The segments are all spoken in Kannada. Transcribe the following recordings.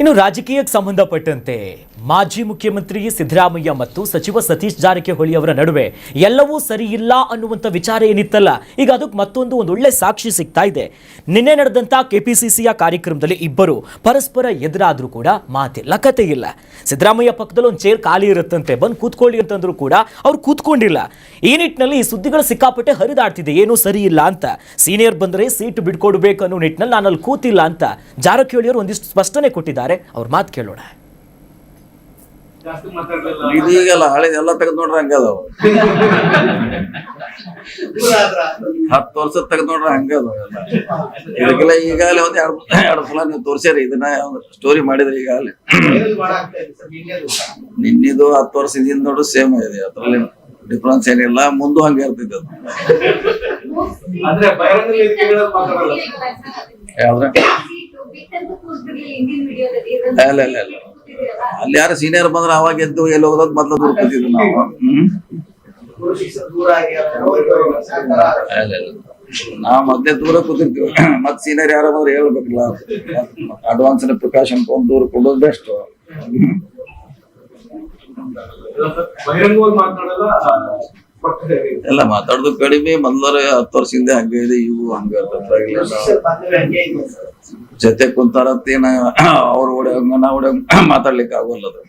ಇನ್ನು ರಾಜಕೀಯಕ್ಕೆ ಸಂಬಂಧಪಟ್ಟಂತೆ ಮಾಜಿ ಮುಖ್ಯಮಂತ್ರಿ ಸಿದ್ದರಾಮಯ್ಯ ಮತ್ತು ಸಚಿವ ಸತೀಶ್ ಜಾರಕಿಹೊಳಿ ಅವರ ನಡುವೆ ಎಲ್ಲವೂ ಸರಿ ಇಲ್ಲ ಅನ್ನುವಂಥ ವಿಚಾರ ಏನಿತ್ತಲ್ಲ, ಈಗ ಅದಕ್ಕೆ ಮತ್ತೊಂದು ಒಳ್ಳೆ ಸಾಕ್ಷಿ ಸಿಗ್ತಾ ಇದೆ. ನಿನ್ನೆ ನಡೆದಂಥ ಕೆಪಿಸಿಸಿಯ ಕಾರ್ಯಕ್ರಮದಲ್ಲಿ ಇಬ್ಬರು ಪರಸ್ಪರ ಎದುರಾದರೂ ಕೂಡ ಮಾತಿಲ್ಲ, ಕತೆ ಇಲ್ಲ. ಸಿದ್ದರಾಮಯ್ಯ ಪಕ್ಕದಲ್ಲಿ ಒಂದು ಚೇರ್ ಖಾಲಿ ಇರುತ್ತಂತೆ, ಬಂದು ಕೂತ್ಕೊಳ್ಳಿ ಅಂತಂದ್ರೂ ಕೂಡ ಅವ್ರು ಕೂತ್ಕೊಂಡಿಲ್ಲ. ಈ ನಿಟ್ಟಿನಲ್ಲಿ ಈ ಸುದ್ದಿಗಳು ಸಿಕ್ಕಾಪಟ್ಟೆ ಹರಿದಾಡ್ತಿದೆ, ಏನೂ ಸರಿ ಇಲ್ಲ ಅಂತ. ಸೀನಿಯರ್ ಬಂದರೆ ಸೀಟ್ ಬಿಟ್ಕೊಡ್ಬೇಕು ಅನ್ನೋ ನಿಟ್ಟಿನಲ್ಲಿ ನಾನು ಅಲ್ಲಿ ಕೂತಿಲ್ಲ ಅಂತ ಜಾರಕಿಹೊಳಿ ಅವರು ಒಂದಿಷ್ಟು ಸ್ಪಷ್ಟನೆ ಕೊಟ್ಟಿದ್ದಾರೆ. ಅವ್ರ ಮಾತು ಕೇಳೋಣ. ಇದೀಗಲ್ಲ ಹಳೆದೆಲ್ಲ ತೆಗೆದು ನೋಡ್ರಿ ಹಂಗ ಅದಾವ. 10 ವರ್ಷ ತೆಗೆದು ನೋಡ್ರಿ ಹಂಗ ಅದಾವ. ಇದಕ್ಕೆಲ್ಲ ಈಗಾಗಲೇ ಒಂದ್ ಎರಡು ಸಲ ನೀವು ತೋರ್ಸ್ಯಾರಿ, ಇದನ್ನ ಸ್ಟೋರಿ ಮಾಡಿದ್ರಿ ಈಗಾಗಲೇ. ನಿನ್ನಿದು 10 ವರ್ಷದಿಂದ ನೋಡ್ರಿ ಸೇಮ್ ಇದೆ, ಅದ್ರಲ್ಲಿ ಡಿಫ್ರೆನ್ಸ್ ಏನಿಲ್ಲ. ಮುಂದೆ ಹಂಗೆ ಇರ್ತಿದ್ದ ಅಲ್ಲಿ ಯಾರು ಸೀನಿಯರ್ ಬಂದ್ರೆ ಅವಾಗ ಎದ್ದು ಎಲ್ಲಿ ಹೋಗೋದ್ ಮೊದ್ಲು ದೂರ ಕೂತಿದ್ವಿ ನಾವು. ನಾವ್ ಮೊದ್ಲೇ ದೂರ ಕೂತಿರ್ತೀವಿ, ಮತ್ ಸೀನಿಯರ್ ಯಾರೋ ಬಂದ್ರೆ ಹೇಳ್ಬೇಕಿಲ್ಲ, ಅಡ್ವಾನ್ಸ್ ಪ್ರಿಕಾಷನ್ ತಗೊಂಡ್ ದೂರ ಕೊಡೋದು ಬೆಸ್ಟ್. ಎಲ್ಲ ಮಾತಾಡೋದು ಕಡಿಮೆ, ಮೊದ್ಲರ 10 ವರ್ಷದಿಂದ ಹಂಗೆ ಇದೆ, ಇವು ಹಂಗ ಜೊತೆ ಕುಂತಾರತ್ತೇನ ಅವ್ರ ಓಡಂಗ ನಾವು ಮಾತಾಡ್ಲಿಕ್ಕೆ ಆಗೋಲ್ಲದು.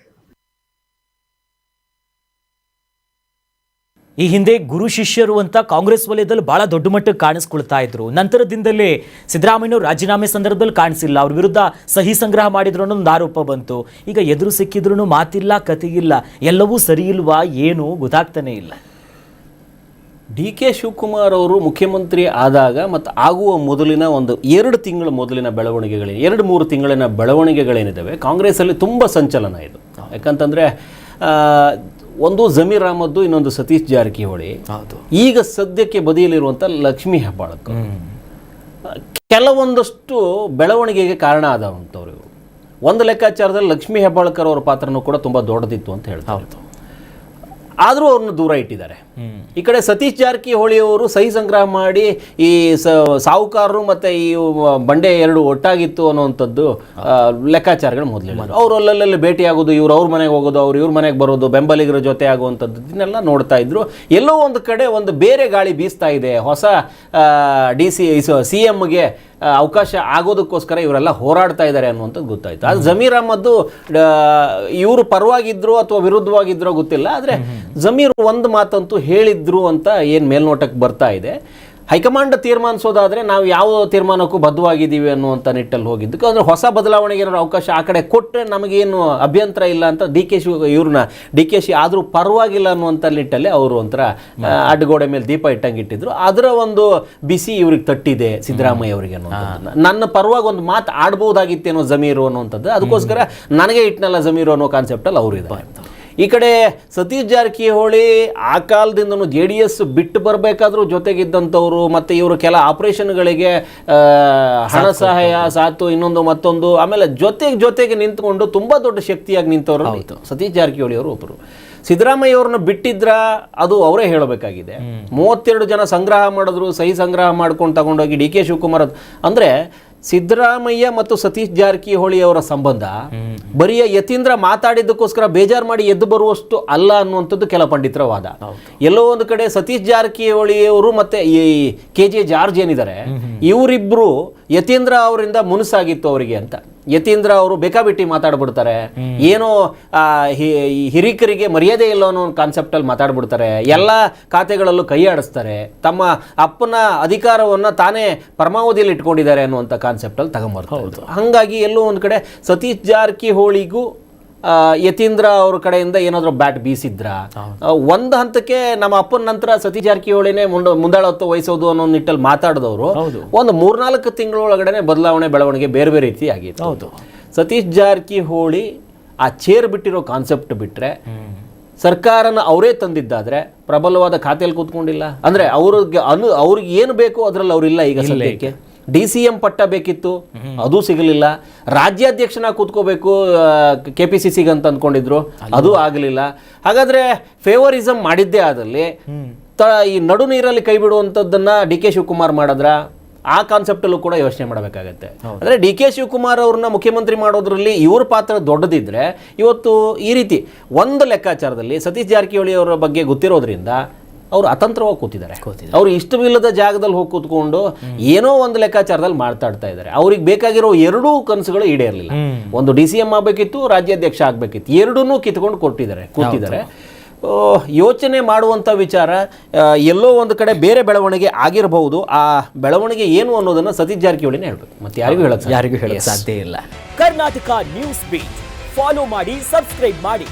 ಈ ಹಿಂದೆ ಗುರು ಶಿಷ್ಯರು ಅಂತ ಕಾಂಗ್ರೆಸ್ ವಲಯದಲ್ಲಿ ಬಹಳ ದೊಡ್ಡ ಮಟ್ಟಕ್ಕೆ ಕಾಣಿಸ್ಕೊಳ್ತಾ ಇದ್ರು. ನಂತರದಿಂದಲೇ ಸಿದ್ದರಾಮಯ್ಯನವರು ರಾಜೀನಾಮೆ ಸಂದರ್ಭದಲ್ಲಿ ಕಾಣಿಸಿಲ್ಲ, ಅವ್ರ ವಿರುದ್ಧ ಸಹಿ ಸಂಗ್ರಹ ಮಾಡಿದ್ರು ಅನ್ನೋ ಒಂದು ಆರೋಪ ಬಂತು. ಈಗ ಎದುರು ಸಿಕ್ಕಿದ್ರು ಮಾತಿಲ್ಲ, ಕತೆಯಿಲ್ಲ, ಎಲ್ಲವೂ ಸರಿ ಇಲ್ವಾ ಏನು ಗೊತ್ತಾಗ್ತಾನೆ ಇಲ್ಲ. DK ಶಿವಕುಮಾರ್ ಅವರು ಮುಖ್ಯಮಂತ್ರಿ ಆದಾಗ ಮತ್ತು ಆಗುವ ಮೊದಲಿನ ಒಂದು 2 ತಿಂಗಳ ಮೊದಲಿನ ಬೆಳವಣಿಗೆಗಳೇನು, 2-3 ತಿಂಗಳಿನ ಬೆಳವಣಿಗೆಗಳೇನಿದ್ದಾವೆ ಕಾಂಗ್ರೆಸ್ಸಲ್ಲಿ ತುಂಬ ಸಂಚಲನ ಇದು. ಯಾಕಂತಂದರೆ ಒಂದು ಜಮೀರ್ ಅಹಮದ್, ಇನ್ನೊಂದು ಸತೀಶ್ ಜಾರಕಿಹೊಳಿ, ಈಗ ಸದ್ಯಕ್ಕೆ ಬದಿಯಲ್ಲಿರುವಂಥ ಲಕ್ಷ್ಮೀ ಹೆಬ್ಬಾಳ್ಕರ್ ಕೆಲವೊಂದಷ್ಟು ಬೆಳವಣಿಗೆಗೆ ಕಾರಣ ಆದವಂಥವ್ರು. ಒಂದು ಲೆಕ್ಕಾಚಾರದಲ್ಲಿ ಲಕ್ಷ್ಮೀ ಹೆಬ್ಬಾಳ್ಕರ್ ಅವರ ಪಾತ್ರನೂ ಕೂಡ ತುಂಬ ದೊಡ್ಡದಿತ್ತು ಅಂತ ಹೇಳ್ತಾರೆ. ಆದರೂ ಅವ್ರನ್ನ ದೂರ ಇಟ್ಟಿದ್ದಾರೆ. ಈ ಕಡೆ ಸತೀಶ್ ಜಾರಕಿಹೊಳಿ ಅವರು ಸಹಿ ಸಂಗ್ರಹ ಮಾಡಿ ಈ ಸಾಹುಕಾರರು ಮತ್ತು ಈ ಬಂಡೆ 2 ಒಟ್ಟಾಗಿತ್ತು ಅನ್ನುವಂಥದ್ದು ಲೆಕ್ಕಾಚಾರಗಳು ಮೊದಲಿಲ್ಲ. ಅವರು ಅಲ್ಲಲ್ಲಿ ಭೇಟಿಯಾಗೋದು, ಇವ್ರು ಅವ್ರ ಮನೆಗೆ ಹೋಗೋದು, ಅವ್ರು ಇವ್ರ ಮನೆಗೆ ಬರೋದು, ಬೆಂಬಲಿಗರ ಜೊತೆ ಆಗುವಂಥದ್ದು ಇದನ್ನೆಲ್ಲ ನೋಡ್ತಾ ಇದ್ರು. ಎಲ್ಲೋ ಒಂದು ಕಡೆ ಒಂದು ಬೇರೆ ಗಾಳಿ ಬೀಸ್ತಾ ಇದೆ, ಹೊಸ CMಗೆ ಅವಕಾಶ ಆಗೋದಕ್ಕೋಸ್ಕರ ಇವರೆಲ್ಲ ಹೋರಾಡ್ತಾ ಇದ್ದಾರೆ ಅನ್ನುವಂಥದ್ದು ಗೊತ್ತಾಯ್ತು. ಅದು ಜಮೀರ್ ಅಹಮದ್ ಇವರು ಪರವಾಗಿದ್ರು ಅಥವಾ ವಿರುದ್ಧವಾಗಿದ್ರೋ ಗೊತ್ತಿಲ್ಲ, ಆದರೆ ಜಮೀರ್ ಒಂದು ಮಾತಂತೂ ಹೇಳಿದ್ರು ಅಂತ ಏನು ಮೇಲ್ನೋಟಕ್ಕೆ ಬರ್ತಾ ಇದೆ. ಹೈಕಮಾಂಡ್ ತೀರ್ಮಾನಿಸೋದಾದರೆ ನಾವು ಯಾವ ತೀರ್ಮಾನಕ್ಕೂ ಬದ್ಧವಾಗಿದ್ದೀವಿ ಅನ್ನುವಂಥ ನಿಟ್ಟಲ್ಲಿ ಹೋಗಿದ್ದಕ್ಕೆ, ಅಂದರೆ ಹೊಸ ಬದಲಾವಣೆಗೆ ಏನಾದ್ರು ಅವಕಾಶ ಆ ಕಡೆ ಕೊಟ್ಟರೆ ನಮಗೇನು ಅಭ್ಯಂತರ ಇಲ್ಲ ಅಂತ DK ಆದರೂ ಪರವಾಗಿಲ್ಲ ಅನ್ನುವಂಥ ನಿಟ್ಟಲ್ಲಿ ಅವರು ಒಂಥರ ಅಡ್ಡಗೋಡೆ ಮೇಲೆ ದೀಪ ಇಟ್ಟಂಗೆ ಇಟ್ಟಿದ್ರು. ಅದರ ಒಂದು ಬಿಸಿ ಇವ್ರಿಗೆ ತಟ್ಟಿದೆ ಸಿದ್ದರಾಮಯ್ಯ ಅವರಿಗೆ ಅನ್ನುವಂಥದ್ದು. ನನ್ನ ಪರವಾಗಿ ಒಂದು ಮಾತು ಆಡ್ಬೋದಾಗಿತ್ತೇನೋ ಜಮೀರು ಅನ್ನುವಂಥದ್ದು, ಅದಕ್ಕೋಸ್ಕರ ನನಗೆ ಇಟ್ನಲ್ಲ ಜಮೀರು ಅನ್ನೋ ಕಾನ್ಸೆಪ್ಟಲ್ಲಿ ಅವರು ಇದೆ. ಈ ಕಡೆ ಸತೀಶ್ ಜಾರಕಿಹೊಳಿ ಆ ಕಾಲದಿಂದನೂ JDS ಬಿಟ್ಟು ಬರಬೇಕಾದ್ರೂ ಜೊತೆಗಿದ್ದಂಥವ್ರು, ಮತ್ತು ಇವರು ಕೆಲ ಆಪರೇಷನ್ಗಳಿಗೆ ಹಣ ಸಹಾಯ, ಸಾತು, ಇನ್ನೊಂದು ಮತ್ತೊಂದು, ಆಮೇಲೆ ಜೊತೆಗೆ ನಿಂತ್ಕೊಂಡು ತುಂಬ ದೊಡ್ಡ ಶಕ್ತಿಯಾಗಿ ನಿಂತವರು ಸತೀಶ್ ಜಾರಕಿಹೊಳಿ ಅವರು ಒಬ್ಬರು. ಸಿದ್ದರಾಮಯ್ಯ ಅವ್ರನ್ನ ಬಿಟ್ಟಿದ್ರ ಅದು ಅವರೇ ಹೇಳಬೇಕಾಗಿದೆ. 32 ಜನ ಸಂಗ್ರಹ ಮಾಡಿದ್ರು, ಸಹಿ ಸಂಗ್ರಹ ಮಾಡ್ಕೊಂಡು ತಗೊಂಡೋಗಿ DK ಶಿವಕುಮಾರ್. ಅಂದರೆ ಸಿದ್ದರಾಮಯ್ಯ ಮತ್ತು ಸತೀಶ್ ಜಾರಕಿಹೊಳಿ ಅವರ ಸಂಬಂಧ ಬರೀ ಯತೀಂದ್ರ ಮಾತಾಡಿದ್ದಕ್ಕೋಸ್ಕರ ಬೇಜಾರು ಮಾಡಿ ಎದ್ದು ಬರುವಷ್ಟು ಅಲ್ಲ ಅನ್ನುವಂಥದ್ದು ಕೆಲ ಪಂಡಿತರ ವಾದ. ಎಲ್ಲೋ ಒಂದು ಕಡೆ ಸತೀಶ್ ಜಾರಕಿಹೊಳಿ ಅವರು ಮತ್ತೆ ಈ KJ ಜಾರ್ಜ್ ಏನಿದ್ದಾರೆ, ಇವರಿಬ್ರು ಯತೀಂದ್ರ ಅವರಿಂದ ಮುನಸಾಗಿತ್ತು ಅವರಿಗೆ ಅಂತ. ಯತೀಂದ್ರ ಅವರು ಬೇಕಾಬಿಟ್ಟಿ ಮಾತಾಡ್ಬಿಡ್ತಾರೆ, ಏನೋ ಹಿರಿಕರಿಗೆ ಮರ್ಯಾದೆ ಇಲ್ಲ ಅನ್ನೋ ಒಂದು ಕಾನ್ಸೆಪ್ಟಲ್ಲಿ ಮಾತಾಡ್ಬಿಡ್ತಾರೆ, ಎಲ್ಲ ಖಾತೆಗಳಲ್ಲೂ ಕೈ ಆಡಿಸ್ತಾರೆ, ತಮ್ಮ ಅಪ್ಪನ ಅಧಿಕಾರವನ್ನು ತಾನೇ ಪರಮಾವಧಿಯಲ್ಲಿ ಇಟ್ಕೊಂಡಿದ್ದಾರೆ ಅನ್ನುವಂಥ ಕಾನ್ಸೆಪ್ಟಲ್ಲಿ ತಗೊಂಬರ್ತಾರೆ. ಹಾಗಾಗಿ ಎಲ್ಲೋ ಒಂದು ಕಡೆ ಸತೀಶ್ ಜಾರಕಿಹೊಳಿಗೂ ಯತೀಂದ್ರ ಅವ್ರ ಕಡೆಯಿಂದ ಏನಾದರೂ ಬ್ಯಾಟ್ ಬೀಸಿದ್ರ, ಒಂದು ಹಂತಕ್ಕೆ ನಮ್ಮ ಅಪ್ಪನ ನಂತರ ಸತೀಶ್ ಜಾರಕಿಹೊಳಿನೇ ಮುಂದಾಳತ್ವ ವಹಿಸೋದು ಅನ್ನೋ ನಿಟ್ಟಲ್ಲಿ ಮಾತಾಡಿದವರು ಒಂದು 3-4 ತಿಂಗಳೊಳಗಡೆ ಬೆಳವಣಿಗೆ ಬೇರೆ ಬೇರೆ ರೀತಿ ಆಗಿತ್ತು. ಸತೀಶ್ ಜಾರಕಿಹೊಳಿ ಆ ಚೇರ್ ಬಿಟ್ಟಿರೋ ಕಾನ್ಸೆಪ್ಟ್ ಬಿಟ್ಟರೆ, ಸರ್ಕಾರನ ಅವರೇ ತಂದಿದ್ದಾದ್ರೆ ಪ್ರಬಲವಾದ ಖಾತೆಯಲ್ಲಿ ಕೂತ್ಕೊಂಡಿಲ್ಲ. ಅಂದರೆ ಅವ್ರಿಗೆ ಏನು ಬೇಕೋ ಅದರಲ್ಲಿ ಅವರಿಲ್ಲ. ಈಗ ಸದ್ಯಕ್ಕೆ DCM ಪಟ್ಟ ಬೇಕಿತ್ತು, ಅದು ಸಿಗಲಿಲ್ಲ. ರಾಜ್ಯಾಧ್ಯಕ್ಷನ ಕೂತ್ಕೋಬೇಕು KPCCಗೆ ಅಂತ ಅಂದ್ಕೊಂಡಿದ್ರು, ಅದು ಆಗಲಿಲ್ಲ. ಹಾಗಾದರೆ ಫೇವರಿಸಮ್ ಮಾಡಿದ್ದೇ ಆದಲ್ಲಿ ಈ ನಡು ನೀರಲ್ಲಿ ಕೈ ಬಿಡುವಂಥದ್ದನ್ನು DK ಶಿವಕುಮಾರ್ ಮಾಡಿದ್ರ, ಆ ಕಾನ್ಸೆಪ್ಟಲ್ಲೂ ಕೂಡ ಯೋಚನೆ ಮಾಡಬೇಕಾಗತ್ತೆ. ಅಂದರೆ ಡಿ ಕೆ ಶಿವಕುಮಾರ್ ಅವ್ರನ್ನ ಮುಖ್ಯಮಂತ್ರಿ ಮಾಡೋದ್ರಲ್ಲಿ ಇವ್ರ ಪಾತ್ರ ದೊಡ್ಡದಿದ್ರೆ ಇವತ್ತು ಈ ರೀತಿ ಒಂದು ಲೆಕ್ಕಾಚಾರದಲ್ಲಿ ಸತೀಶ್ ಜಾರಕಿಹೊಳಿ ಅವರ ಬಗ್ಗೆ ಗೊತ್ತಿರೋದ್ರಿಂದ ಅವರು ಅತಂತ್ರವಾಗಿ ಕೂತಿದ್ದಾರೆ. ಅವ್ರು ಇಷ್ಟವಿಲ್ಲದ ಜಾಗದಲ್ಲಿ ಹೋಗಿ ಕೂತ್ಕೊಂಡು ಏನೋ ಒಂದು ಲೆಕ್ಕಾಚಾರದಲ್ಲಿ ಮಾತಾಡ್ತಾ ಇದ್ದಾರೆ. ಅವ್ರಿಗೆ ಬೇಕಾಗಿರೋ ಎರಡೂ ಕನಸುಗಳು ಈಡೇರಲಿಲ್ಲ. ಒಂದು DCM ಆಗಬೇಕಿತ್ತು, ರಾಜ್ಯಾಧ್ಯಕ್ಷ ಆಗಬೇಕಿತ್ತು, ಎರಡನ್ನೂ ಕಿತ್ಕೊಂಡು ಕೂತಿದ್ದಾರೆ. ಯೋಚನೆ ಮಾಡುವಂಥ ವಿಚಾರ ಎಲ್ಲೋ ಒಂದು ಕಡೆ ಬೇರೆ ಬೆಳವಣಿಗೆ ಆಗಿರಬಹುದು. ಆ ಬೆಳವಣಿಗೆ ಏನು ಅನ್ನೋದನ್ನ ಸತೀಶ್ ಜಾರಕಿಹೊಳಿನೇ ಹೇಳ್ಬೇಕು, ಮತ್ತೆ ಯಾರಿಗೂ ಹೇಳಕ್ ಸಾಧ್ಯ ಇಲ್ಲ. ಕರ್ನಾಟಕ ನ್ಯೂಸ್ ಬೀಟ್ ಫಾಲೋ ಮಾಡಿ, ಸಬ್ಸ್ಕ್ರೈಬ್ ಮಾಡಿ.